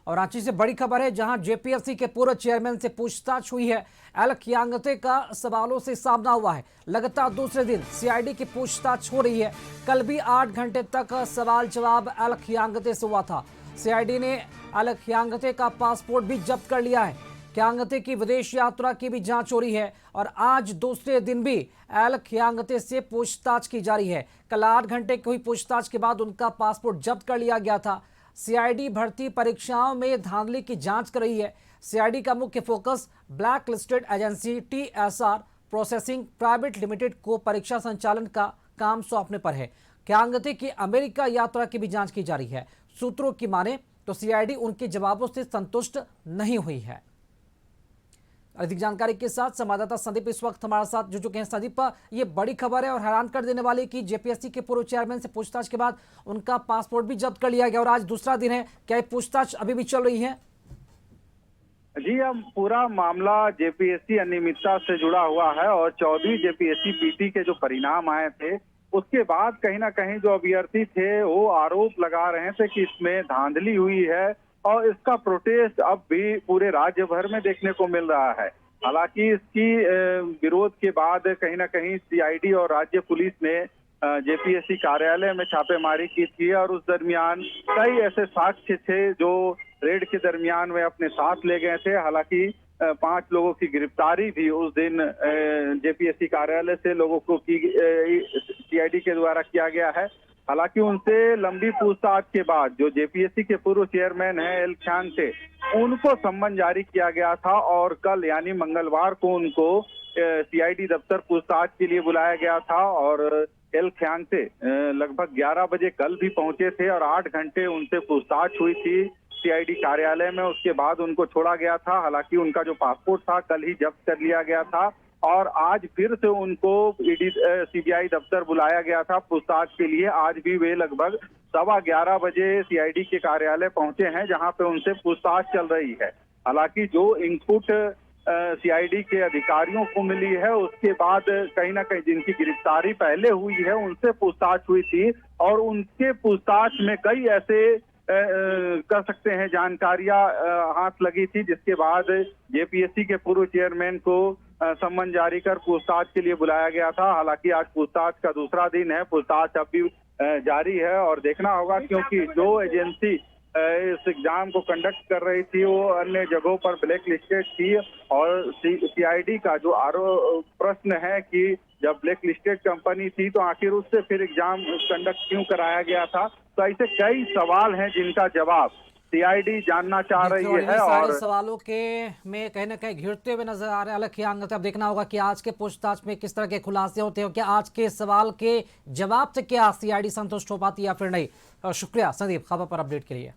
और रांची से बड़ी खबर है, जहां जेपीएससी के पूर्व चेयरमैन से पूछताछ हुई है। एल खियांगते का सवालों से सामना हुआ है। लगातार दूसरे दिन सीआईडी की पूछताछ हो रही है। कल भी 8 घंटे तक सवाल जवाब एल खियांगते से हुआ था। सीआईडी ने एल खियांगते का पासपोर्ट भी जब्त कर लिया है। खियांगते की विदेश यात्रा की भी जांच हो रही है और आज दूसरे दिन भी एल खियांगते से पूछताछ की जा रही है। कल 8 घंटे की हुई पूछताछ के बाद उनका पासपोर्ट जब्त कर लिया गया था। सीआईडी भर्ती परीक्षाओं में धांधली की जांच कर रही है। सीआईडी का मुख्य focus black listed agency TSR processing private limited को परीक्षा संचालन का काम सौंपने पर है। खियांगते की अमेरिका यात्रा की भी जांच की जा रही है। सूत्रों की माने तो सीआईडी उनके जवाबों से संतुष्ट नहीं हुई है। अधिक जानकारी के साथ संवाददाता संदीप इस वक्त हमारे साथ जुड़ चुके हैं। संदीप, ये बड़ी खबर है और हैरान कर देने वाली कि जेपीएससी के पूर्व चेयरमैन से पूछताछ के बाद उनका पासपोर्ट भी जब्त कर लिया गया और आज दूसरा दिन है। क्या ये पूछताछ अभी भी चल रही है? जी, अब पूरा मामला जेपीएससी अनियमितता से जुड़ा हुआ है और 14वीं जेपीएससी पीटी के जो परिणाम आए थे उसके बाद कहीं ना कहीं जो अभ्यर्थी थे वो आरोप लगा रहे थे कि इसमें धांधली हुई है और इसका प्रोटेस्ट अब भी पूरे राज्य भर में देखने को मिल रहा है। हालांकि इसकी विरोध के बाद कहीं ना कहीं सीआईडी और राज्य पुलिस ने जेपीएससी कार्यालय में छापेमारी की थी और उस दरमियान कई ऐसे साक्ष्य थे जो रेड के दरमियान में अपने साथ ले गए थे। हालांकि 5 लोगों की गिरफ्तारी भी उस दिन जेपीएससी कार्यालय से लोगों को की सीआईडी के द्वारा किया गया है। हालांकि उनसे लंबी पूछताछ के बाद जो जेपीएससी के पूर्व चेयरमैन हैं एल खियांगते, उनको सम्मन जारी किया गया था और कल यानी मंगलवार को उनको सीआईडी दफ्तर पूछताछ के लिए बुलाया गया था और एल खियांगते लगभग 11 बजे कल भी पहुंचे थे और 8 घंटे उनसे पूछताछ हुई थी सीआईडी कार्यालय में। उसके बाद उनको छोड़ा गया था। हालांकि उनका जो पासपोर्ट था कल ही जब्त कर लिया गया था और आज फिर से उनको सीबीआई दफ्तर बुलाया गया था पूछताछ के लिए। आज भी वे लगभग 11:15 बजे सीआईडी के कार्यालय पहुंचे हैं जहां पे उनसे पूछताछ चल रही है। हालांकि जो इनपुट सीआईडी के अधिकारियों को मिली है उसके बाद कहीं ना कहीं जिनकी गिरफ्तारी पहले हुई है उनसे पूछताछ हुई थी और उनके पूछताछ में कई ऐसे कर सकते हैं जानकारियां हाथ लगी थी, जिसके बाद जेपीएससी के पूर्व चेयरमैन को सम्मन जारी कर पूछताछ के लिए बुलाया गया था। हालांकि आज पूछताछ का दूसरा दिन है, पूछताछ अब भी जारी है और देखना होगा क्योंकि जो एजेंसी इस एग्जाम को कंडक्ट कर रही थी वो अन्य जगहों पर ब्लैक लिस्टेड थी और सीआईडी का जो प्रश्न है कि जब ब्लैक लिस्टेड कंपनी थी तो आखिर उससे फिर एग्जाम कंडक्ट क्यों कराया गया था। तो ऐसे कई सवाल हैं जिनका जवाब सीआईडी जानना चाह रही है और सवालों के में कहीं ना कहीं घिरते हुए नजर आ रहे हैं एल खियांगते। अब देखना होगा कि आज के पूछताछ में किस तरह के खुलासे होते हैं, क्या आज के सवाल के जवाब से क्या सीआईडी संतुष्ट हो पाती है या फिर नहीं। शुक्रिया संदीप खबर पर अपडेट के लिए।